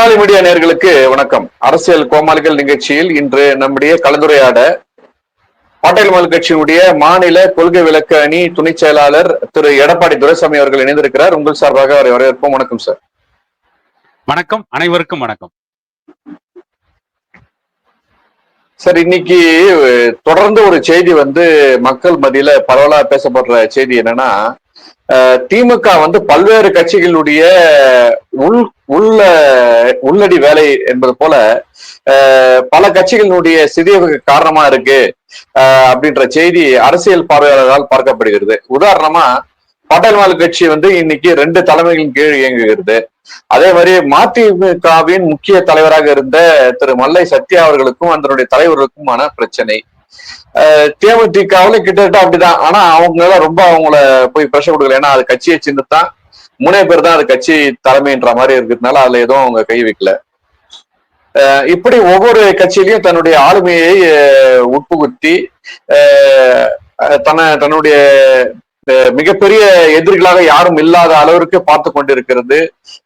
பாட்டாளி media நேயர்களுக்கு வணக்கம். அரசியல் கோமாளிகள் நிகழ்ச்சியில் இன்று நம்முடைய கலந்துரையாட பாட்டாளி மக்கள் கட்சியினுடைய மாநில கொள்கை விளக்க அணி துணை செயலாளர் திரு எடப்பாடி துரைசாமி அவர்கள் இணைந்திருக்கிறார். உங்கள் சார்பாக அவரை வரவேற்போம். வணக்கம் சார். வணக்கம், அனைவருக்கும் வணக்கம் சார். இன்னைக்கு தொடர்ந்து ஒரு செய்தி மக்கள் மத்தியில பரவலா பேசப்படுற செய்தி என்னன்னா, திமுக பல்வேறு கட்சிகளுடைய உள்ளடி வேலை என்பது போல பல கட்சிகளினுடைய சிதைவுக்கு காரணமா இருக்கு அப்படின்ற செய்தி அரசியல் பார்வையாளர்களால் பார்க்கப்படுகிறது. உதாரணமா பாட்டாளி மக்கள் கட்சி இன்னைக்கு 2 தலைமைகளின் கீழ் இயங்குகிறது. அதே மாதிரி மதிமுகவின் முக்கிய தலைவராக இருந்த திரு மல்லை சத்யா அவர்களுக்கும் அதனுடைய தலைவர்களுக்குமான பிரச்சனை. தேமுதிகவுல கிட்டத்தட்ட அப்படிதான். ஆனா அவங்களால ரொம்ப அவங்கள போய் பிரஷர் கொடுக்கல. ஏன்னா அது கட்சியை சின்னத்தான் 3 பேர் தான் அது கட்சி தலைமைன்ற மாதிரி இருக்கிறதுனால அதுல எதுவும் அவங்க கை வைக்கல. இப்படி ஒவ்வொரு கட்சியிலையும் தன்னுடைய ஆளுமையை உட்புகுத்தி தன்னுடைய மிகப்பெரிய எதிரிகளாக யாரும் இல்லாத அளவிற்கு பார்த்து கொண்டிருக்கிறது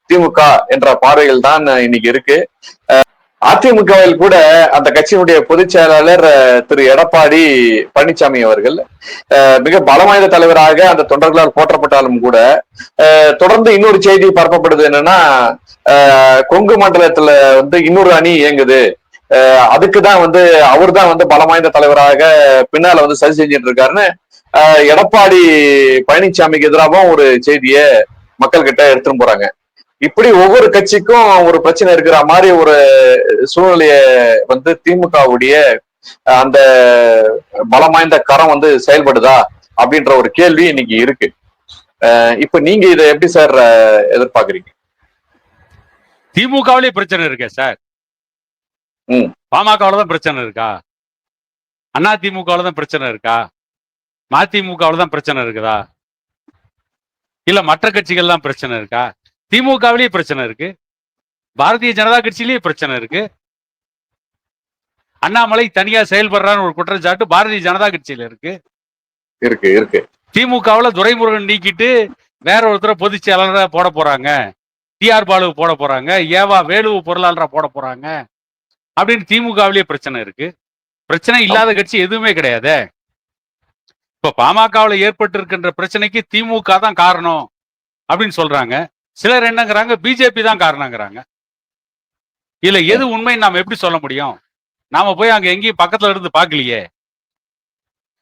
திமுக என்ற பார்வையில் தான் இன்னைக்கு இருக்கு. அதிமுகவில் கூட அந்த கட்சியினுடைய பொதுச் செயலாளர் திரு எடப்பாடி பழனிசாமி அவர்கள் மிக பலம் வாய்ந்த தலைவராக அந்த தொண்டர்களால் போற்றப்பட்டாலும் கூட தொடர்ந்து இன்னொரு செய்தி பரப்பப்படுது. என்னன்னா, கொங்கு மண்டலத்துல இன்னொரு அணி இயங்குது, அதுக்குதான் அவர் தான் பலம் வாய்ந்த தலைவராக பின்னால சரி செஞ்சுட்டு இருக்காருன்னு எடப்பாடி பழனிசாமிக்கு எதிராகவும் ஒரு செய்திய மக்கள் கிட்ட எடுத்துட்டு போறாங்க. இப்படி ஒவ்வொரு கட்சிக்கும் ஒரு பிரச்சனை இருக்கிற மாதிரி ஒரு சூழ்நிலைய திமுகவுடைய அந்த பலம் வாய்ந்த கரம் செயல்படுதா அப்படின்ற ஒரு கேள்வி இன்னைக்கு இருக்கு. இப்ப நீங்க இதை எப்படி சார் எதிர்பார்க்கறீங்க? திமுகவிலே பிரச்சனை இருக்கே சார். பாமகவுல தான் பிரச்சனை இருக்கா? அண்ணா திமுகவுல தான் பிரச்சனை இருக்கா? மதிமுகவுல தான் பிரச்சனை இருக்குதா? இல்ல மற்ற கட்சிகள் தான் பிரச்சனை இருக்கா? திமுகவிலேயே பிரச்சனை இருக்கு, பாரதிய ஜனதா கட்சியிலேயே பிரச்சனை இருக்கு. அண்ணாமலை தனியா செயல்படுறான்னு ஒரு குற்றச்சாட்டு பாரதிய ஜனதா கட்சியில இருக்கு. திமுகவுல துரைமுருகன் நீக்கிட்டு வேற ஒருத்தர பொதுச் செயலாளரா போட போறாங்க, டிஆர் பாலு போட போறாங்க, ஏவா வேலுவு பொருளாளரா போட போறாங்க அப்படின்னு திமுகவிலேயே பிரச்சனை இருக்கு. பிரச்சனை இல்லாத கட்சி எதுவுமே கிடையாது. இப்ப பாமகவுல ஏற்பட்டு இருக்கின்ற பிரச்சனைக்கு திமுக தான் காரணம் அப்படின்னு சொல்றாங்க. சிலர் என்னங்கிறாங்க பிஜேபி தான் காரணங்கிறாங்க. இல்ல எது உண்மை நாம எப்படி சொல்ல முடியும்? நாம போய் அங்க எங்கேயும் பக்கத்துல இருந்து பார்க்கலையே.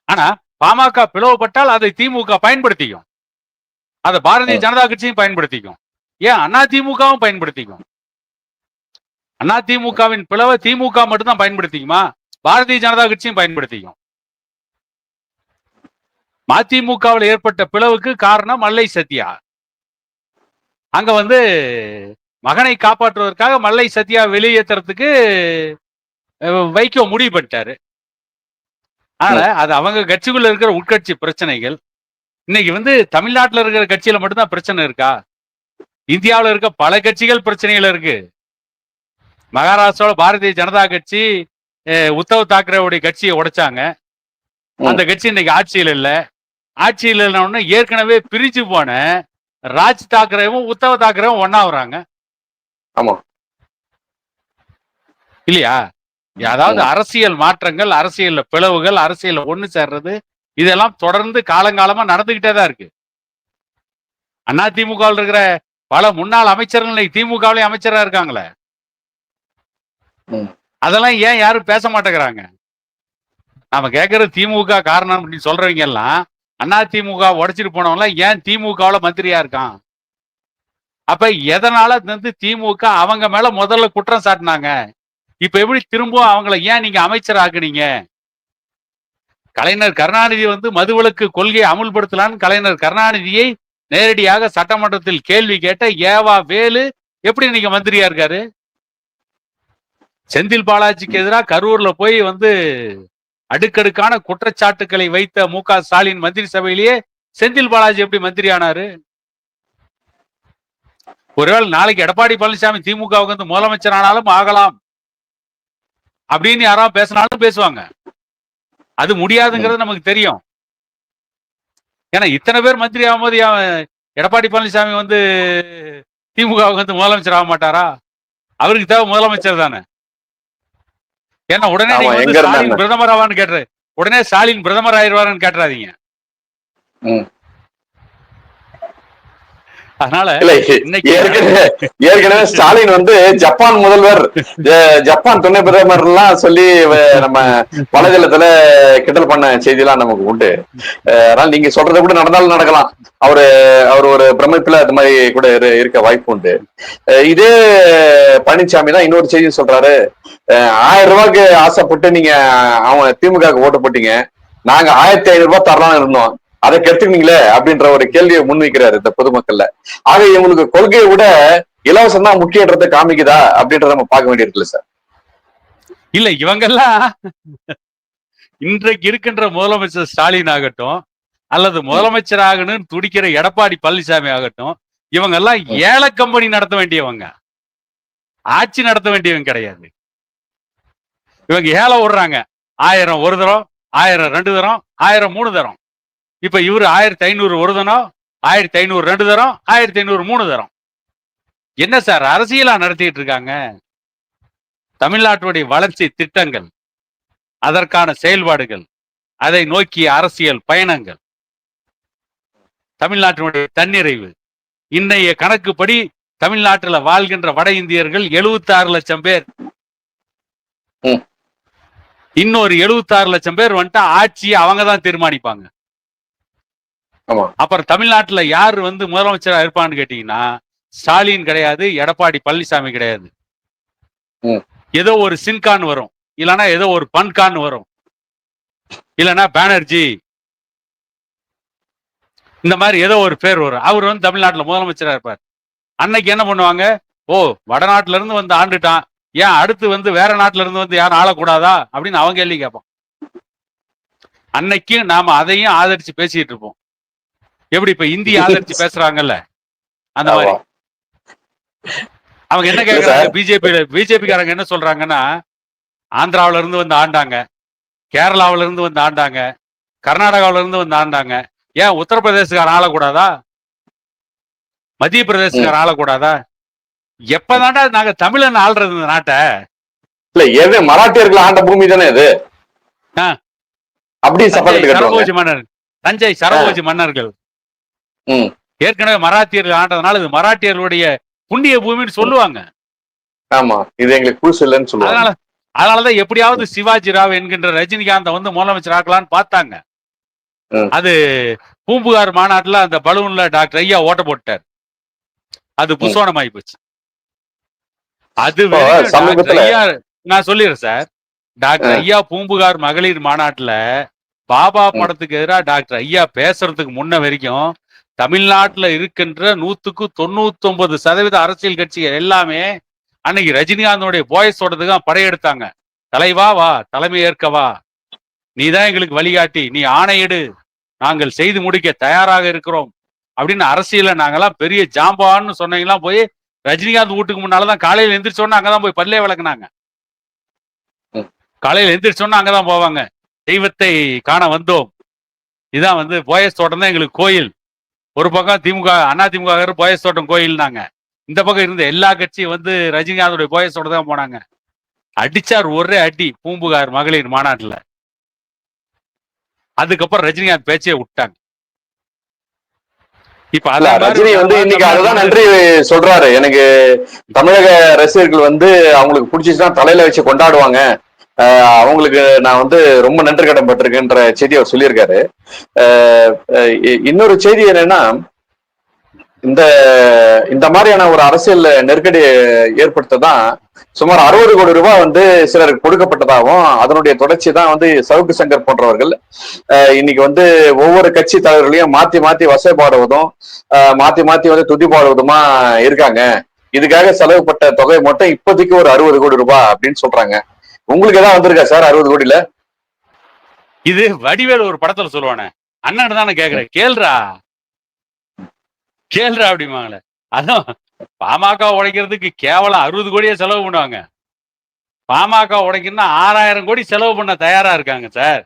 ஆனா பாமக பிளவுபட்டால் அதை திமுக பயன்படுத்திக்கும், அதை பாரதிய ஜனதா கட்சியும் பயன்படுத்திக்கும், ஏன் அண்ணா திமுகவும் பயன்படுத்திக்கும். அண்ணா திமுகவின் பிளவை திமுக மட்டும்தான் பயன்படுத்திக்குமா? பாரதிய ஜனதா கட்சியும் பயன்படுத்திக்கும். மதிமுகவில் ஏற்பட்ட பிளவுக்கு காரணம் மல்லை சத்யா. அங்க மகனை காப்பாற்றுவதற்காக மல்லை சத்யா வெளியேற்றுறதுக்கு வைகோ முடிவு பண்ணிட்டாரு. ஆனா அது அவங்க கட்சிக்குள்ள இருக்கிற உட்கட்சி பிரச்சனைகள். இன்னைக்கு தமிழ்நாட்டில் இருக்கிற கட்சியில மட்டும்தான் பிரச்சனை இருக்கா? இந்தியாவில் இருக்க பல கட்சிகள் பிரச்சனைகள் இருக்கு. மகாராஷ்டிராவில் பாரதிய ஜனதா கட்சி உத்தவ் தாக்கரேவுடைய கட்சியை உடைச்சாங்க. அந்த கட்சி இன்னைக்கு ஆட்சியில் இல்ல. ஆட்சியில் இல்லைன்னு ஏற்கனவே பிரிச்சு போன ராஜ் தாக்கரேவும் உத்தவ் தாக்கரேவும் ஒன்னா வராங்க. ஆமா இல்லையா? அதாவது அரசியல் மாற்றங்கள், அரசியல் பிளவுகள், அரசியல் ஒண்ணு சேர்றது, இதெல்லாம் தொடர்ந்து காலங்காலமா நடந்துகிட்டே தான் இருக்கு. அண்ணா திமுகவில் இருக்கிற பல முன்னாள் அமைச்சர்கள் திமுகவிலே அமைச்சரா இருக்காங்களே, அதெல்லாம் ஏன் யாரும் பேச மாட்டேங்கிறாங்க? நாம கேட்கறது திமுக காரணம் அப்படின்னு சொல்றவங்க எல்லாம் அண்ணா திமுக உடைச்சிட்டு போனவங்க ஏன் திமுகவுல மந்திரியா இருக்கான்? அப்ப எதனால திமுக அவங்க மேல முதல்ல குற்றம் சாட்டினாங்க, இப்ப எப்படி திரும்பவும் அவங்கள ஏன் நீங்க அமைச்சர் ஆக்குனீங்க? கலைஞர் கருணாநிதி மதுவிலக்கு கொள்கையை அமுல்படுத்தலான்னு கலைஞர் கருணாநிதியை நேரடியாக சட்டமன்றத்தில் கேள்வி கேட்ட ஏவா வேலு எப்படி நீங்க மந்திரியா இருக்காரு? செந்தில் பாலாஜிக்கு எதிராக கரூர்ல போய் அடுக்கடுக்கான குற்றச்சாட்டுக்களை வைத்த மு.க. ஸ்டாலின் மந்திரி சபையிலேயே செந்தில் பாலாஜி எப்படி மந்திரி ஆனாரு? ஒருவேளை நாளைக்கு எடப்பாடி பழனிசாமி திமுகவுக்கு முதலமைச்சர் ஆனாலும் ஆகலாம் அப்படின்னு யாராவது பேசினாலும் பேசுவாங்க. அது முடியாதுங்கிறது நமக்கு தெரியும். ஏன்னா இத்தனை பேர் மந்திரி ஆகும்போது எடப்பாடி பழனிசாமி திமுகவுக்கு முதலமைச்சர் ஆக மாட்டாரா? அவருக்கு தேவை முதலமைச்சர் தானே. ஏன்னா உடனே ஆமா, நீங்க வந்து எங்க ஸ்டாலின் இருந்தாங்க? பிரதமர் ஆவான்னு கேட்டு உடனே ஸ்டாலின் பிரதமர் ஆயிடுவாருன்னு கேட்டுறாதீங்க. ம். அதனால இல்ல, இன்னைக்கு ஏற்கனவே ஸ்டாலின் வந்து ஜப்பான் முதல்வர், ஜப்பான் துணை பிரதமர் எல்லாம் சொல்லி நம்ம வலைதளத்துல கிண்டல் பண்ண செய்தி எல்லாம் நமக்கு உண்டு. அதனால நீங்க சொல்றதை கூட நடந்தாலும் நடக்கலாம். அவரு அவர் ஒரு பிரமிப்புல அது மாதிரி கூட இருக்க வாய்ப்பு உண்டு. இதே பழனிசாமி தான் இன்னொரு செய்தி சொல்றாரு. 1000 ரூபாய்க்கு ஆசைப்பட்டு நீங்க அவன் திமுக ஓட்டு போட்டீங்க, நாங்க 1500 ரூபாய் தரலாம் இருந்தோம், அதை கெடுத்துக்கிங்களே அப்படின்ற ஒரு கேள்வியை முன்வைக்கிறாரு இந்த பொதுமக்கள்ல. ஆக இவங்களுக்கு கொள்கையை விட இலவசம் தான் முக்கியன்றதை காமிக்குதா அப்படின்றத நம்ம பார்க்க வேண்டியிருக்குல்ல சார். இல்ல இவங்கெல்லாம் இன்றைக்கு இருக்கின்ற முதலமைச்சர் ஸ்டாலின் ஆகட்டும், அல்லது முதலமைச்சர் ஆகணும்னு துடிக்கிற எடப்பாடி பழனிசாமி ஆகட்டும், இவங்க எல்லாம் ஏல கம்பெனி நடத்த வேண்டியவங்க, ஆட்சி நடத்த வேண்டியவங்க கிடையாது. இவங்க ஏல விடுறாங்க. 1000 ஒரு தரம், 1000 2 தரம், 1000 3 தரம். இப்ப இவரு 1500 ஒரு தரம், 1500 2 தரம், 1500 3 தரம். என்ன சார் அரசியலா நடத்திட்டு இருக்காங்க? தமிழ்நாட்டுடைய வளர்ச்சி திட்டங்கள், அதற்கான செயல்பாடுகள், அதை நோக்கிய அரசியல் பயணங்கள், தமிழ்நாட்டினுடைய தன்னிறைவு. இன்றைய கணக்குப்படி தமிழ்நாட்டில் வாழ்கின்ற வட இந்தியர்கள் 76 லட்சம் பேர். இன்னொரு 76 லட்சம் பேர் வந்துட்டா ஆட்சியை அவங்க தான் தீர்மானிப்பாங்க. அப்புறம் தமிழ்நாட்டுல யாரு வந்து முதலமைச்சரா இருப்பான்னு கேட்டீங்கன்னா, ஸ்டாலின் கிடையாது, எடப்பாடி பழனிசாமி கிடையாது. ஏதோ ஒரு சின்கான் வரும், இல்லைன்னா ஏதோ ஒரு பன்கான் வரும், இல்லைன்னா பானர்ஜி, இந்த மாதிரி ஏதோ ஒரு பேர் வரும். அவர் வந்து தமிழ்நாட்டுல முதலமைச்சரா இருப்பார். அன்னைக்கு என்ன பண்ணுவாங்க? ஓ, வடநாட்டுல இருந்து வந்து ஆண்டுட்டான், ஏன் அடுத்து வந்து வேற நாட்டுல இருந்து வந்து யாரும் ஆளக்கூடாதா அப்படின்னு அவங்க கேள்வி கேட்போம். அன்னைக்கு நாம அதையும் ஆதரிச்சு பேசிட்டு இருப்போம். எப்படி இப்ப இந்திய ஆதரிச்சு பேசுறாங்கல்ல, அந்த மாதிரி. அவங்க என்ன கேட்கறாங்க? பிஜேபிக்காரங்க என்ன சொல்றாங்கன்னா, ஆந்திராவில இருந்து வந்து ஆண்டாங்க, கேரளாவில இருந்து வந்து ஆண்டாங்க, கர்நாடகாவில இருந்து வந்து ஆண்டாங்க, ஏன் உத்தரப்பிரதேசக்காரன் ஆளக்கூடாதா, மத்திய பிரதேசக்காரன் ஆளக்கூடாதா? எப்பதாண்டா நாங்க தமிழன் ஆள்றது இந்த நாட்டை? இல்ல, ஏற்கனவே மராட்டியர்கள் ஆண்ட பூமி தானே இது. அப்படி சரபோஜி மன்னர், தஞ்சை சரபோஜி மன்னர்கள் ஏற்கனவே மராட்டியர்கள் ஆண்டதுனால இது மராட்டியர்களுடைய புண்ணிய பூமின்னு சொல்லுவாங்க. ஆமா, இது எங்களுக்கு புதுசு இல்லைன்னு சொல்லுவாங்க. அதனாலதான் எப்படியாவது சிவாஜி ராவ் என்கின்ற ரஜினிகாந்த் வந்து முதலமைச்சர் ஆக்கலான்னு பார்த்தாங்க. அது பூம்புகார் மாநாட்டுல அந்த பலூன்ல டாக்டர் ஐயா ஓட்ட போட்டார். அது புஸ்வானம் ஆகி போச்சு. அது நான் சொல்லிடுறேன் சார். டாக்டர் ஐயா பூம்புகார் மகளிர் மாநாட்டுல பாபா படத்துக்கு எதிராக டாக்டர் ஐயா பேசுறதுக்கு முன்ன வரைக்கும் தமிழ்நாட்டுல இருக்கின்ற 199% அரசியல் கட்சிகள் எல்லாமே அன்னைக்கு ரஜினிகாந்தோடைய வாய்ஸ் ஓடுறதுக்கு படையெடுத்தாங்க. தலைவா வா, தலைமை ஏற்கவா, நீதான் எங்களுக்கு வழிகாட்டி, நீ ஆணையிடு, நாங்கள் செய்து முடிக்க தயாராக இருக்கிறோம் அப்படின்னு அரசியல நாங்கெல்லாம் பெரிய ஜாம்பான்னு சொன்னீங்களா போய் ரஜினிகாந்த் வீட்டுக்கு முன்னாலதான் காலையில எந்திரிச்சோன்னா அங்கதான் போய் பல்லே விளக்குனாங்க. காலையில எந்திரிச்சோன்னா அங்கதான் போவாங்க. தெய்வத்தை காண வந்தோம், இதான் வந்து போயஸ் தோட்டம் தான் எங்களுக்கு கோயில். ஒரு பக்கம் திமுக அண்ணா திமுக போயஸ் தோட்டம் கோயில்னாங்க, இந்த பக்கம் இருந்த எல்லா கட்சியும் வந்து ரஜினிகாந்தோட போயஸ் தோட்டம் தான் போனாங்க. அடிச்சார் ஒரே அடி பூம்புகார் மகளிர் மாநாட்டுல. அதுக்கப்புறம் ரஜினிகாந்த் பேச்சே விட்டாங்க. இப்ப ரஜினி வந்து இன்னைக்கு அதுதான் நன்றி சொல்றாரு. எனக்கு தமிழக ரசிகர்கள் வந்து அவங்களுக்கு பிடிச்சிச்சுன்னா தலையில வச்சு கொண்டாடுவாங்க, அவங்களுக்கு நான் வந்து ரொம்ப நன்றி கடன் பட்டிருக்கேன்ற செய்தி அவர் சொல்லியிருக்காரு. இன்னொரு செய்தி என்னன்னா, இந்த மாதிரியான ஒரு அரசியல் நெருக்கடி ஏற்படுத்ததான் சுமார் 60 கோடி ரூபாய் வந்து சிலருக்கு கொடுக்கப்பட்டதாகவும், அதனுடைய தொடர்ச்சி தான் வந்து சவுக்கு சங்கர் போன்றவர்கள் இன்னைக்கு வந்து ஒவ்வொரு கட்சி தலைவர்களையும் மாத்தி மாத்தி வசைப்பாடுவதும் மாத்தி மாத்தி வந்து துதி பாடுவதுமா இருக்காங்க. இதுக்காக செலவுப்பட்ட தொகை மட்டும் இப்போதைக்கு ஒரு 60 கோடி ரூபாய் அப்படின்னு சொல்றாங்க. உங்களுக்கு ஏதாவது வந்திருக்கா சார் 60 கோடியில? இது வடிவேல் ஒரு படத்துல சொல்லுவானே, அண்ணன் தானே கேக்குறேன், கேள்றா அப்படிமாங்களே. அதான் பாமக உடைக்கிறதுக்கு கேவலம் 60 கோடியே செலவு பண்ணுவாங்க. பாமக உடைக்கணும்னா 6000 கோடி செலவு பண்ண தயாரா இருக்காங்க சார்.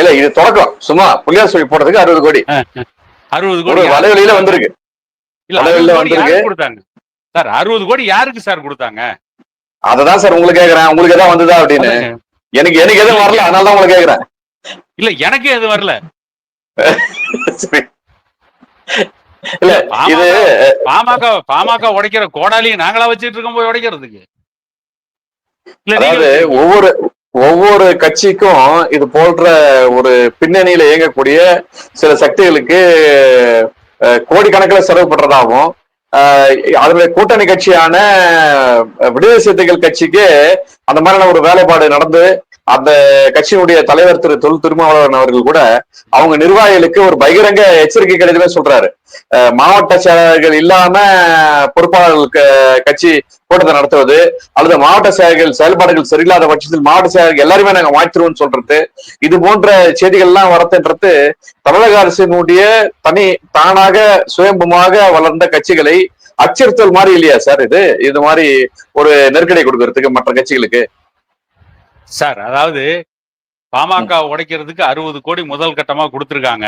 இல்ல, இது தொடக்கம். சும்மா புள்ளியார் சொல்லி போடுறதுக்கு 60 கோடி 60 கோடி வலைவெளியில வந்திருக்கு. இல்ல, 60 கோடி யாருக்கு கொடுத்தாங்க? சார் 60 கோடி யாருக்கு சார் கொடுத்தாங்க? அததான் சார் உங்களுக்கு கேக்குறேன், உங்களுக்கு எதாவது வந்ததா அப்படின்னு. எனக்கு எதுவும் வரல, அதனால தான் உங்களுக்கு கேக்குறேன். இல்ல எனக்கு எது வரல. இல்ல இது பாமக உடைக்கிற கோடாலியை நாங்களா வச்சுட்டு இருக்கோம் போய் உடைக்கிறதுக்கு. அதாவது ஒவ்வொரு கட்சிக்கும் இது போன்ற ஒரு பின்னணியில இயங்கக்கூடிய சில சக்திகளுக்கு கோடிக்கணக்கில் செலவு பண்றதாகவும், அதனுடைய கூட்டணி கட்சியான விடுதலை சிறுத்தைகள் கட்சிக்கு அந்த மாதிரியான ஒரு வேலைப்பாடு நடந்து அந்த கட்சியினுடைய தலைவர் திரு தொல் திருமாவளவன் அவர்கள் கூட அவங்க நிர்வாகிகளுக்கு ஒரு பகிரங்க எச்சரிக்கை கடிதமே சொல்றாரு. மாவட்ட செயலர்கள் இல்லாம பொறுப்பாளர்களுக்கு கட்சி கூட்டத்தை நடத்துவது, அல்லது மாவட்ட செயலர்கள் செயல்பாடுகள் சரியில்லாத பட்சத்தில் மாவட்ட செயலர்கள் எல்லாருமே நாங்க மாற்றிருவோம்னு சொல்றது, இது போன்ற செய்திகள் எல்லாம் வரதுன்றது தமிழக அரசினுடைய தானாக சுயம்புமாக வளர்ந்த கட்சிகளை அச்சுறுத்தல் மாதிரி இல்லையா சார்? இது மாதிரி ஒரு நெருக்கடி கொடுக்கறதுக்கு மற்ற கட்சிகளுக்கு. சார் அதாவது பாமக உடைக்கிறதுக்கு 60 கோடி முதல் கட்டமா கொடுத்திருக்காங்க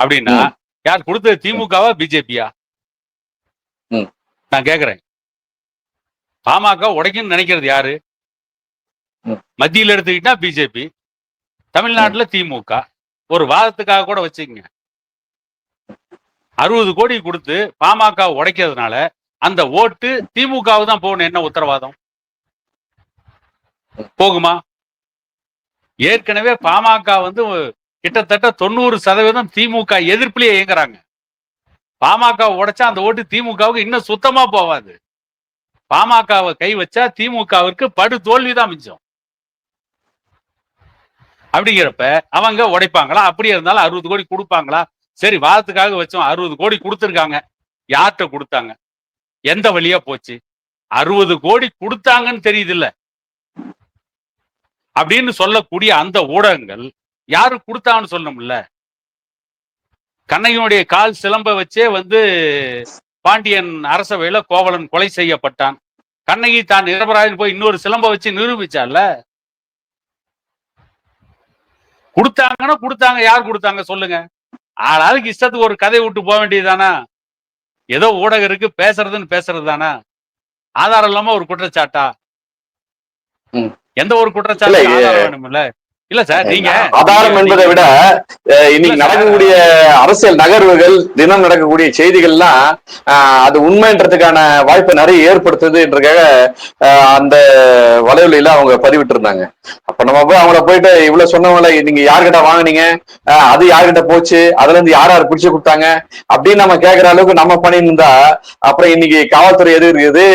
அப்படின்னா யார் கொடுத்தது? திமுகவா பிஜேபியா? நான் கேக்குறேன். பாமக உடைக்கணும்னு நினைக்கிறது யாரு? மத்தியில் எடுத்துக்கிட்டா பிஜேபி, தமிழ்நாட்டுல திமுக. ஒரு வாதத்துக்காக கூட வச்சுக்கங்க. 60 கோடி கொடுத்து பாமக உடைக்கிறதுனால அந்த ஓட்டு திமுகவு தான் போகணும், என்ன உத்தரவாதம்? போகுமா? ஏற்கனவே பாமக கிட்டத்தட்ட 90% திமுக எதிர்ப்புலயே இயங்குறாங்க. பாமக உடைச்சா அந்த ஓட்டு திமுகவுக்கு இன்னும் சுத்தமா போவாது. பாமகவை கை வச்சா திமுகவிற்கு படு தோல்விதான் மிச்சம். அப்படிங்கிறப்ப அவங்க உடைப்பாங்களா? அப்படியே இருந்தாலும் 60 கோடி கொடுப்பாங்களா? சரி, வாதத்துக்காக வச்சோம், 60 கோடி கொடுத்துருக்காங்க. யார்கிட்ட கொடுத்தாங்க? எந்த வழியா போச்சு? 60 கோடி கொடுத்தாங்கன்னு தெரியுது இல்ல அப்படின்னு சொல்லக்கூடிய அந்த ஊடகங்கள் யாரு கொடுத்தாங்கன்னு சொல்லணும்ல. கண்ணையனுடைய கால் சிலம்ப வச்சே பாண்டியன் அரசவையில கோவலன் கொலை செய்யப்பட்டான். கண்ணகி தான் நிரபராயன் போய் இன்னொரு சிலம்ப வச்சு நிரூபிச்சால. கொடுத்தாங்கன்னா கொடுத்தாங்க. யார் கொடுத்தாங்க சொல்லுங்க. ஆளாளுக்கு இஷ்டத்துக்கு ஒரு கதை விட்டு போக வேண்டியதுதானா? ஏதோ ஊடகம் இருக்கு, பேசுறதுன்னு பேசுறது தானா? ஆதாரம் இல்லாம ஒரு குற்றச்சாட்டா? எந்த ஒரு குற்றச்சாட்டு ஆதாரம் வேணும்ல? இல்ல சார், நீங்க ஆதாரம் என்பதை விட இன்னைக்கு நடக்கக்கூடிய அரசியல் நகர்வுகள், தினம் நடக்கக்கூடிய செய்திகள்லாம் அது உண்மைன்றதுக்கான வாய்ப்பை நிறைய ஏற்படுத்துதுன்றதுக்காக அந்த வலைவலியில அவங்க பதிவிட்டு இருந்தாங்க. அப்ப நம்ம போய் அவங்கள போயிட்டு இவ்வளவு சொன்னவங்கள நீங்க யார்கிட்ட வாங்கினீங்க, அது யார்கிட்ட போச்சு, அதுல இருந்து யார் யார் பிடிச்சு கொடுத்தாங்க அப்படின்னு நம்ம கேட்கிற அளவுக்கு நம்ம பண்ணியிருந்தா அப்புறம் இன்னைக்கு காவல்துறை எது இருக்குது,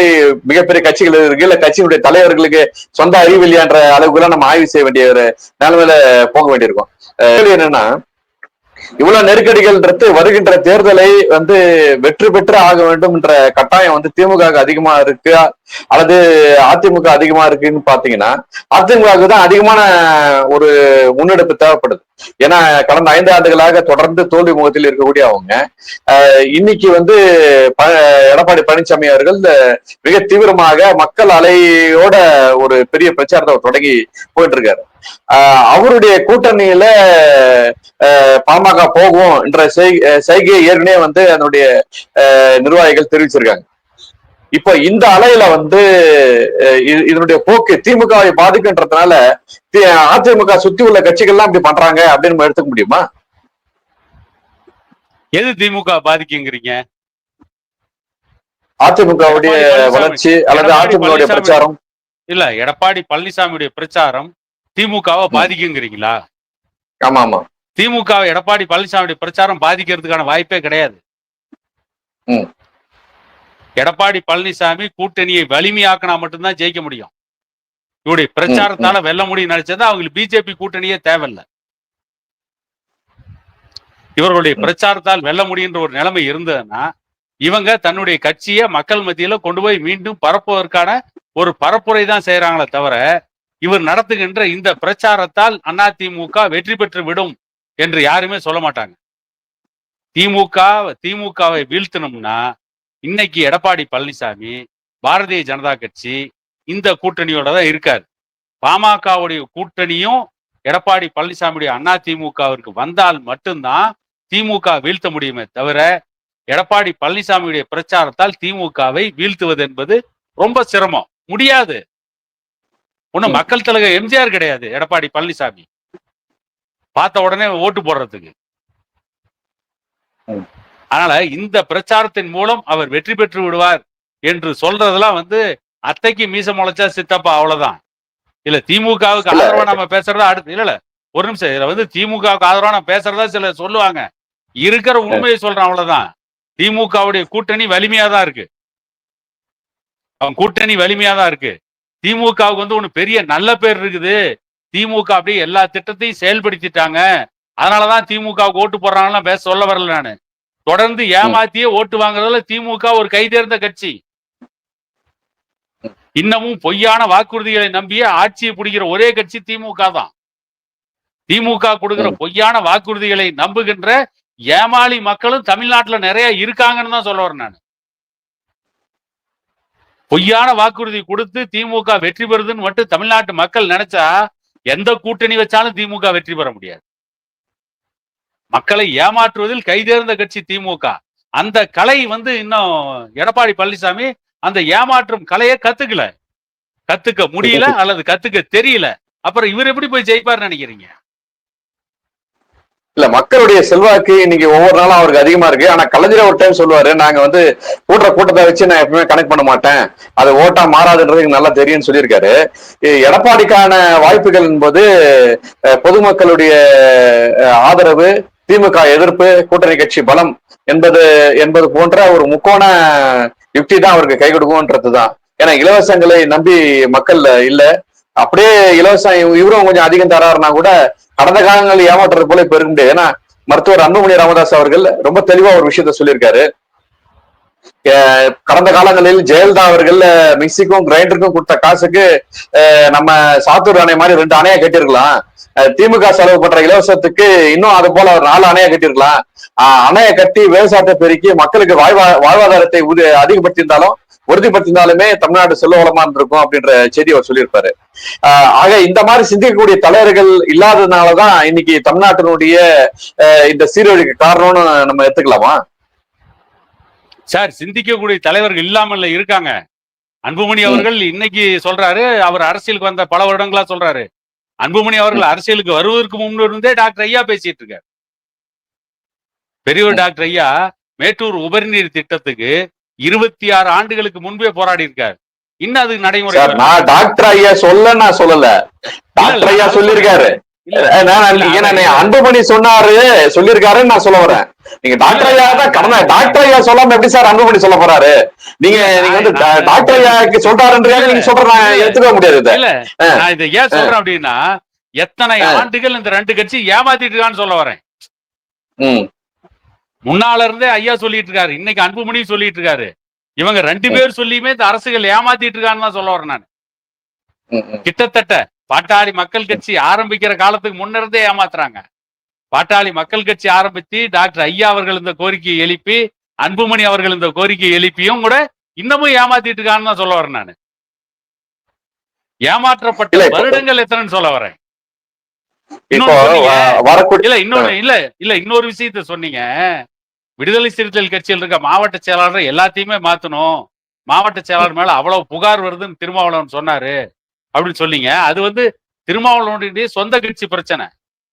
மிகப்பெரிய கட்சிகள் எது இருக்கு, இல்ல கட்சியினுடைய தலைவர்களுக்கு சொந்த அறிவு இல்லையான்ற அளவுக்கு எல்லாம் நம்ம ஆய்வு செய்ய வேண்டிய ஒரு நிலைமையில போக வேண்டியிருக்கும். என்னன்னா, இவ்வளவு நெருக்கடிகள்ன்றது வருகின்ற தேர்தலை வெற்றி பெற்று ஆக வேண்டும் என்ற கட்டாயம் திமுக அதிகமா இருக்கு அல்லது அதிமுக அதிகமா இருக்குன்னு பாத்தீங்கன்னா, அதிமுக தான் அதிகமான ஒரு முன்னெடுப்பு தேவைப்படுது. ஏன்னா கடந்த 5 ஆண்டுகளாக தொடர்ந்து தோல்வி முகத்தில் இருக்கக்கூடிய அவங்க இன்னைக்கு எடப்பாடி பழனிசாமி அவர்கள் மிக தீவிரமாக மக்கள் அலையோட ஒரு பெரிய பிரச்சாரத்தை தொடங்கி போயிட்டு இருக்காரு. அவருடைய கூட்டணியில பாமக போகும் என்ற செய்கையை ஏற்கனவே அதனுடைய நிர்வாகிகள் தெரிவிச்சிருக்காங்க. இப்ப இந்த அலையில இதனுடைய போக்கு திமுகவை பாதிக்குன்றதுனால அதிமுக சுத்தி உள்ள கட்சிகள்லாம் இப்படி பண்றாங்க அப்படின்னு நம்ம எடுத்துக்க முடியுமா? எது திமுக பாதிக்குங்கிறீங்க? அதிமுகவுடைய வளர்ச்சி அல்லது அதிமுகவுடைய பிரச்சாரம்? இல்ல, எடப்பாடி பழனிசாமியுடைய பிரச்சாரம் திமுகவை பாதிக்குங்கிறீங்களா? ஆமா ஆமா. திமுக எடப்பாடி பழனிசாமியுடைய பிரச்சாரம் பாதிக்கிறதுக்கான வாய்ப்பே கிடையாது. எடப்பாடி பழனிசாமி கூட்டணியை வலிமையாக்கினா மட்டும்தான் ஜெயிக்க முடியும். இவருடைய பிரச்சாரத்தால வெல்ல முடியும் நினைச்சதா அவங்களுக்கு பிஜேபி கூட்டணியே தேவையில்லை. இவர்களுடைய பிரச்சாரத்தால் வெல்ல முடியுன்ற ஒரு நிலைமை இருந்ததுன்னா இவங்க தன்னுடைய கட்சியை மக்கள் மத்தியில கொண்டு போய் மீண்டும் பரப்புவதற்கான ஒரு பரப்புரை தான் செய்யறாங்களே தவிர இவர் நடத்துகின்ற இந்த பிரச்சாரத்தால் அதிமுக வெற்றி பெற்று விடும் என்று யாருமே சொல்ல மாட்டாங்க. திமுகவை வீழ்த்தணும்னா இன்னைக்கு எடப்பாடி பழனிசாமி, பாரதிய ஜனதா கட்சி இந்த கூட்டணியோட தான் இருக்காரு. பாமகவுடைய கூட்டணியும் எடப்பாடி பழனிசாமியுடைய அதிமுகவிற்கு வந்தால் மட்டும்தான் திமுக வீழ்த்த முடியுமே தவிர எடப்பாடி பழனிசாமியுடைய பிரச்சாரத்தால் திமுகவை வீழ்த்துவது என்பது ரொம்ப சிரமம். முடியாது. ஒன்னும் மக்கள் தலைவர் எம்ஜிஆர் கிடையாது எடப்பாடி பழனிசாமி. பார்த்த உடனே ஓட்டு போடுறதுக்கு. அதனால இந்த பிரச்சாரத்தின் மூலம் அவர் வெற்றி பெற்று விடுவார் என்று சொல்றதெல்லாம் அத்தைக்கு மீச முளைச்சா சித்தப்பா, அவ்வளவுதான். இல்ல திமுகவுக்கு ஆதரவா நம்ம பேசுறதா அடுத்து இல்ல ஒரு நிமிஷம். இதுல திமுகவுக்கு ஆதரவா நம்ம பேசுறதா சில சொல்லுவாங்க. இருக்கிற உண்மையை சொல்றேன், அவ்வளவுதான். திமுகவுடைய கூட்டணி வலிமையா தான் இருக்கு. அவன் கூட்டணி வலிமையா தான் இருக்கு. திமுகவுக்கு ஒண்ணு பெரிய நல்ல பேர் இருக்குது. திமுக அப்படியே எல்லா திட்டத்தையும் செயல்படுத்திட்டாங்க. அதனாலதான் திமுகவுக்கு ஓட்டு போடுறாங்கலாம் பேச சொல்ல வரல நானு. தொடர்ந்து ஏமாத்தியே ஓட்டு வாங்குறதுல திமுக ஒரு கைதேர்ந்த கட்சி. இன்னமும் பொய்யான வாக்குறுதிகளை நம்பியே ஆட்சியை பிடிக்கிற ஒரே கட்சி திமுக தான். திமுக கொடுக்கிற பொய்யான வாக்குறுதிகளை நம்புகின்ற ஏமாளி மக்களும் தமிழ்நாட்டுல நிறைய இருக்காங்கன்னு தான் சொல்ல வரேன் நான். பொய்யான வாக்குறுதி கொடுத்து திமுக வெற்றி பெறுதுன்னு மட்டும் தமிழ்நாட்டு மக்கள் நினைச்சா எந்த கூட்டணி வச்சாலும் திமுக வெற்றி பெற முடியாது. மக்களை ஏமாற்றுவதில் கைதேர்ந்த கட்சி திமுக. அந்த கலை இன்னும் எடப்பாடி பழனிசாமி அந்த ஏமாற்றும் கலையை கத்துக்க முடியல அல்லது கத்துக்க தெரியல. அப்புறம் இவர் எப்படி போய் ஜெயிப்பார் நினைக்கிறீங்க? இல்ல, மக்களுடைய செல்வாக்கு இன்னைக்கு ஒவ்வொரு நாளும் அவருக்கு அதிகமா இருக்கு. ஆனா கலைஞர் ஒரு டைம் சொல்லுவாரு, நாங்க கூட்டத்தை வச்சு நான் எப்பவுமே கனெக்ட் பண்ண மாட்டேன், அது ஓட்டா மாறாதுன்றது எனக்கு நல்லா தெரியும்னு சொல்லியிருக்காரு. எடப்பாடிக்கான வாய்ப்புகள் என்பது பொதுமக்களுடைய ஆதரவு, திமுக எதிர்ப்பு, கூட்டணி கட்சி பலம் என்பது போன்ற ஒரு முக்கோண யுக்தி தான் அவருக்கு கை கொடுக்கும்ன்றதுதான். ஏன்னா இலவசங்களை நம்பி மக்கள் இல்ல. அப்படியே இலவசம் இவரும் கொஞ்சம் அதிகம் தராருன்னா கூட கடந்த காலங்களில் ஏமாற்றுறது போல இப்ப இருக்க முடியாது. ஏன்னா மருத்துவர் அன்புமணி ராமதாஸ் அவர்கள் ரொம்ப தெளிவா ஒரு விஷயத்த சொல்லியிருக்காரு. கடந்த காலங்களில் ஜெயலலிதா அவர்கள் மிக்சிக்கும் கிரைண்டருக்கும் கொடுத்த காசுக்கு நம்ம சாத்தூர் அணை மாதிரி 2 அணையா கட்டிருக்கலாம். திமுக செலவு பண்ற இலவசத்துக்கு இன்னும் அது போல ஒரு 4 அணையா கட்டிருக்கலாம். அணையை கட்டி விவசாயத்தை பெருக்கி மக்களுக்கு வாழ்வாதாரத்தை அதிகப்படுத்தியிருந்தாலும் உறுதிப்படுத்தினாலுமே தமிழ்நாடு செல்வ வளமா இருக்கும் அப்படின்ற செய்தி அவர் சொல்லியிருப்பாரு. ஆக இந்த மாதிரி சிந்திக்கக்கூடிய தலைவர்கள் இல்லாததுனாலதான் இன்னைக்கு தமிழ்நாட்டினுடைய இந்த சீரழிவுக்கு காரணம்னு நம்ம எடுத்துக்கலாமா சார்? சிந்திக்கக்கூடிய தலைவர்கள் இல்லாமல் இருக்காங்க. அன்புமணி அவர்கள் இன்னைக்கு சொல்றாரு, அவர் அரசியலுக்கு வந்த பல வருடங்களா சொல்றாரு. அன்புமணி அவர்கள் அரசியலுக்கு வருவதற்கு முன்னிருந்தே டாக்டர் ஐயா பேசிட்டு இருக்காரு. பெரியவர் டாக்டர் ஐயா மேட்டூர் உபரிநீர் திட்டத்துக்கு 26 ஆண்டுகளுக்கு முன்பே போராடி இருக்காரு. இன்னும் அது நடைமுறை. நான் டாக்டர் ஐயா நான் சொல்லல, டாக்டர் ஐயா சொல்லியிருக்காரு. அன்புமணி சொல்லியிருக்காருன்னு நான் சொல்ல வரேன். நீங்க டாக்டர் ஐயா தான் டாக்டர் ஐயா சொல்லாம எப்படி சார் அன்புமணி சொல்ல போறாரு? நீங்க டாக்டர் ஐயாக்கு சொல்றாருன்றீங்க, நீங்க சொல்ற நான் எடுத்துக்க முடியாது. இல்ல, நான் இதை ஏன் சொல்றேன் அப்படின்னா, எத்தனை ஆண்டுகள் இந்த 2 கட்சி ஏமாத்திட்டு இருக்கான்னு சொல்ல வரேன். முன்னால இருந்தே ஐயா சொல்லிட்டு இருக்காரு, இன்னைக்கு அன்புமணி சொல்லிட்டு இருக்காரு. இவங்க 2 பேர் சொல்லியுமே இந்த அரசுகள் ஏமாத்திட்டு இருக்கான்னு தான் சொல்ல வரேன் நான். கிட்டத்தட்ட பாட்டாளி மக்கள் கட்சி ஆரம்பிக்கிற காலத்துக்கு முன்னிருந்தே ஏமாத்துறாங்க. பாட்டாளி மக்கள் கட்சி ஆரம்பித்து டாக்டர் ஐயா அவர்கள் இந்த கோரிக்கையை எழுப்பி, அன்புமணி அவர்கள் இந்த கோரிக்கையை எழுப்பியும் கூட இன்னமும் ஏமாத்திட்டு இருக்கான்னு தான் சொல்ல வரேன் நான். ஏமாற்றப்பட்ட வருடங்கள் எத்தனைன்னு சொல்ல வரேன். இன்னொரு விஷயத்த சொன்னீங்க, விடுதலை சிறுத்தைகள் கட்சியில் இருக்க மாவட்ட செயலாளர் எல்லாத்தையுமே மாத்தணும், மாவட்ட செயலாளர் மேல அவ்வளவு புகார் வருதுன்னு திருமாவளவன் சொன்னாரு அப்படின்னு சொன்னீங்க. அது திருமாவளவனுடைய சொந்த கட்சி பிரச்சனை.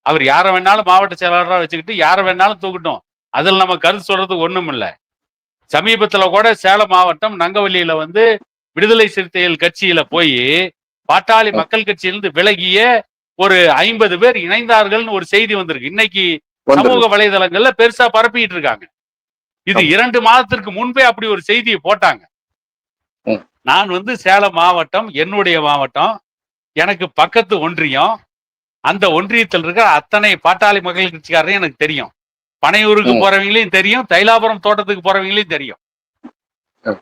அவர் யாரை வேணாலும் மாவட்ட செயலாளராக வச்சுக்கிட்டு யாரை வேணாலும் தூக்கட்டும், அதில் நம்ம கருத்து சொல்றதுக்கு ஒண்ணும் இல்லை. சமீபத்துல கூட சேலம் மாவட்டம் நங்கவல்லியில விடுதலை சிறுத்தைகள் கட்சியில போய் பாட்டாளி மக்கள் கட்சியிலிருந்து விலகிய ஒரு 50 பேர் இணைந்தார்கள்னு ஒரு செய்தி வந்திருக்கு. இன்னைக்கு சமூக வலைதளங்கள்ல பெருசா பரப்பிட்டு இருக்காங்க. இது 2 மாதத்திற்கு முன்பே அப்படி ஒரு செய்தியை போட்டாங்க. நான் சேலம் மாவட்டம் என்னுடைய மாவட்டம், எனக்கு பக்கத்து ஒன்றியம், அந்த ஒன்றியத்தில் இருக்க அத்தனை பாட்டாளி மக்கள் கட்சிக்காரரையும் எனக்கு தெரியும். பனையூருக்கு போறவங்களையும் தெரியும், தைலாபுரம் தோட்டத்துக்கு போறவங்களையும் தெரியும்,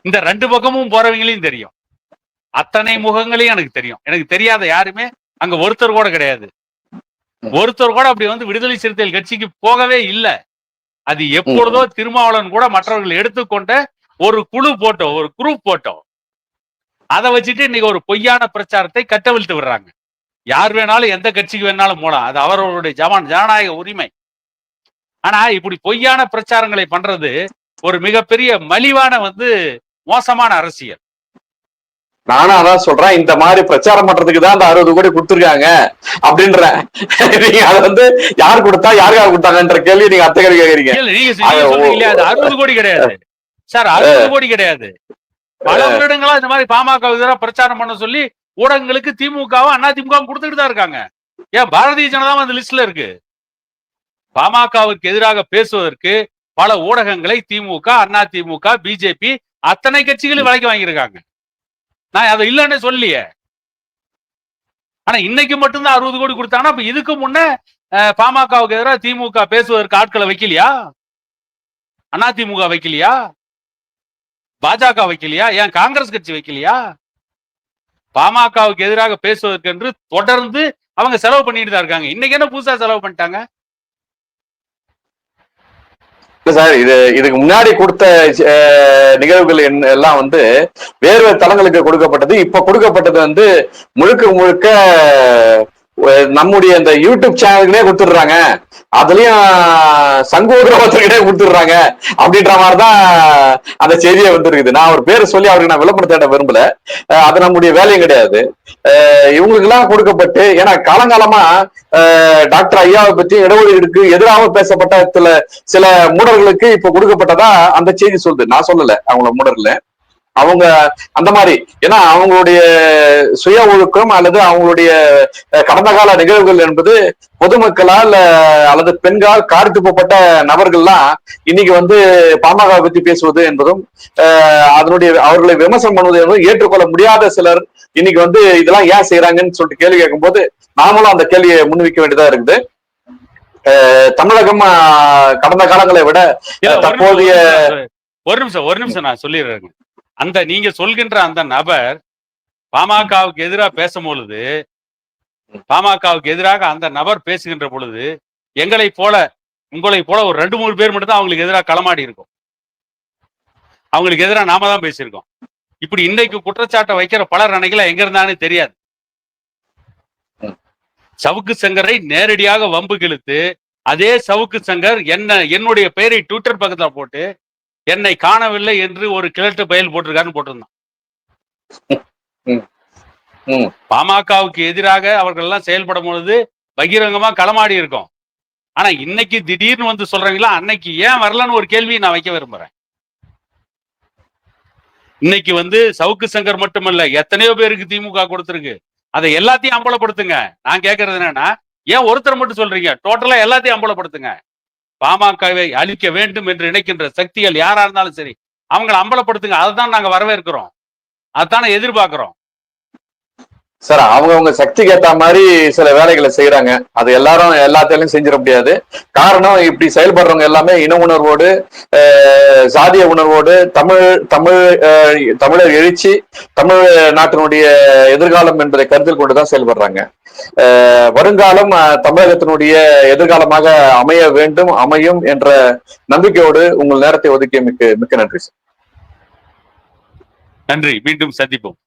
இந்த 2 பக்கமும் போறவங்களையும் தெரியும். அத்தனை முகங்களையும் எனக்கு தெரியும். எனக்கு தெரியாத யாருமே அங்க ஒருத்தர் கூட கிடையாது. ஒருத்தர் கூட அப்படி விடுதலை சிறுத்தைகள் கட்சிக்கு போகவே இல்லை. அது எப்பொழுதோ திருமாவளவன் கூட மற்றவர்கள் எடுத்துக்கொண்ட ஒரு குழு போட்டோம், ஒரு குரூப் போட்டோம். அதை வச்சுட்டு இன்னைக்கு ஒரு பொய்யான பிரச்சாரத்தை கட்டவிழ்த்து விடுறாங்க. யார் வேணாலும் எந்த கட்சிக்கு வேணாலும் போலாம், அது அவர்களுடைய ஜனநாயக உரிமை. ஆனா இப்படி பொய்யான பிரச்சாரங்களை பண்றது ஒரு மிகப்பெரிய மலிவான மோசமான அரசியல். நானும் அதான் சொல்றேன், இந்த மாதிரி பிரச்சாரம் பண்றதுக்கு தான் அந்த 60 கோடி கொடுத்துருக்காங்க அப்படின்ற. நீங்க அதை யார் கொடுத்தா யாருக்காக கொடுத்தாங்கன்ற கேள்வி நீங்க அத்தை கேக்குறீங்க. நீங்க சொல்றீங்க இல்லையா, அது 60 கோடி கிடையாது சார், 60 கோடி கிடையாது. பல வருடங்களா இந்த மாதிரி பாமக எதிராக பிரச்சாரம் பண்ண சொல்லி ஊடகங்களுக்கு திமுகவும் அதிமுகவும் கொடுத்துட்டு தான் இருக்காங்க. ஏன் பாரதிய ஜனதா அந்த லிஸ்ட்ல இருக்கு. பாமகவுக்கு எதிராக பேசுவதற்கு பல ஊடகங்களை திமுக, அதிமுக, பிஜேபி அத்தனை கட்சிகளும் விலைக்கு வாங்கியிருக்காங்க. நான் அதை இல்லன்னு சொல்லியே. ஆனா இன்னைக்கு மட்டும்தான் 60 கோடி கொடுத்தாங்கன்னா, அப்ப இதுக்கு முன்ன பாமகவுக்கு எதிராக திமுக பேசுவதற்கு ஆட்களை வைக்கலையா? அதிமுக வைக்கலையா? பாஜக வைக்கலையா? ஏன் காங்கிரஸ் கட்சி வைக்கலையா? பாமகவுக்கு எதிராக பேசுவதற்கு என்று தொடர்ந்து அவங்க செலவு பண்ணிட்டு தான் இருக்காங்க. இன்னைக்கு என்ன புதுசா செலவு பண்ணிட்டாங்க? சார், இதுக்கு முன்னாடி கொடுத்த நிகழ்வுகள் எல்லாம் வேறு தளங்களுக்கு கொடுக்கப்பட்டது. இப்ப கொடுக்கப்பட்டது முழுக்க முழுக்க நம்முடைய இந்த யூடியூப் சேனலுக்குனே கொடுத்துடுறாங்க, அதுலயும் சங்கோதரத்திற்கிட்டே கொடுத்துடுறாங்க அப்படின்ற மாதிரிதான் அந்த செய்தியை இருக்குது. நான் ஒரு பேரை சொல்லி அவருக்கு நான் விளம்பரத்தை விரும்பல, அது நம்முடைய வேலையும் கிடையாது. இவங்களுக்கு எல்லாம் கொடுக்கப்பட்டு, ஏன்னா காலங்காலமா டாக்டர் ஐயாவை பற்றி இடஒதுக்கீடுக்கு எதிராக பேசப்பட்ட சில மூடர்களுக்கு இப்ப கொடுக்கப்பட்டதா அந்த செய்தி சொல்லுது. நான் சொல்லல அவங்கள மூடர்ல, அவங்க அந்த மாதிரி. ஏன்னா அவங்களுடைய சுய ஒழுக்கம் அல்லது அவங்களுடைய கடந்த கால நிகழ்வுகள் என்பது பொதுமக்களால் அல்லது பெண்களால் காரி துப்பப்பட்ட நபர்கள்லாம் இன்னைக்கு பாமக பத்தி பேசுவது என்பதும் அதனுடைய அவர்களை விமர்சனம் பண்ணுவது என்பதும் ஏற்றுக்கொள்ள முடியாத சிலர் இன்னைக்கு இதெல்லாம் ஏன் செய்யறாங்கன்னு சொல்லிட்டு கேள்வி கேட்கும் போது நாமளும் அந்த கேள்வியை முன்வைக்க வேண்டியதா இருக்குது. தமிழகம் கடந்த காலங்களை விட தற்போதைய ஒரு நிமிஷம் நான் சொல்லிடுறேங்க. அந்த நீங்க சொல்கின்ற அந்த நபர் பாமகவுக்கு எதிராக பேசும் பொழுது, பாமகவுக்கு எதிராக அந்த நபர் பேசுகின்ற பொழுது உங்களை போல ஒரு 2-3 பேர் மட்டும் தான் அவங்களுக்கு எதிராக களமாடி இருக்கும். அவங்களுக்கு எதிராக நாம தான் பேசியிருக்கோம். இப்படி இன்னைக்கு குற்றச்சாட்டை வைக்கிற பலர் அன்னைக்கு எங்க இருந்தானே தெரியாது. சவுக்கு சங்கரை நேரடியாக வம்பு கிழித்து, அதே சவுக்கு சங்கர் என்னுடைய பெயரை ட்விட்டர் பக்கத்துல போட்டு என்னை காணவில்லை என்று ஒரு கிழட்டு பயல் போட்டிருக்காருன்னு போட்டிருந்தான். பாமகவுக்கு எதிராக அவர்கள் எல்லாம் செயல்படும் பொழுது பகிரங்கமா களமாடி இருக்கும். ஆனா இன்னைக்கு திடீர்னு சொல்றீங்களா, அன்னைக்கு ஏன் வரலன்னு ஒரு கேள்வி நான் வைக்க விரும்புறேன். இன்னைக்கு சவுக்கு சங்கர் மட்டுமல்ல, எத்தனையோ பேருக்கு திமுக கொடுத்திருக்கு. அதை எல்லாத்தையும் அம்பலப்படுத்துங்க. நான் கேட்கறது என்னன்னா, ஏன் ஒருத்தர் மட்டும் சொல்றீங்க? டோட்டலா எல்லாத்தையும் அம்பலப்படுத்துங்க. பாமகவை அழிக்க வேண்டும் என்று நினைக்கின்ற சக்திகள் யாரா இருந்தாலும் சரி, அவங்களை அம்பலப்படுத்துங்க. அதுதான் நாங்க வரவேற்கிறோம், அதுதானே எதிர்பார்க்கிறோம். சார், அவங்க சக்திக்கு ஏத்த மாதிரி சில வேலைகளை செய்யறாங்க. அது எல்லாரும் எல்லாத்தையும் செஞ்சிட முடியாது. காரணம், இப்படி செயல்படுறவங்க எல்லாமே இன உணர்வோடு, சாதிய உணர்வோடு, தமிழர் எழுச்சி, தமிழ் நாட்டினுடைய எதிர்காலம் என்பதை கருத்தில் கொண்டுதான் செயல்படுறாங்க. வருங்காலம் தமிழகத்தினுடைய எதிர்காலமாக அமைய வேண்டும், அமையும் என்ற நம்பிக்கையோடு உங்கள் நேரத்தை ஒதுக்கிய மிக்க நன்றி சார். நன்றி. மீண்டும் சந்திப்போம்.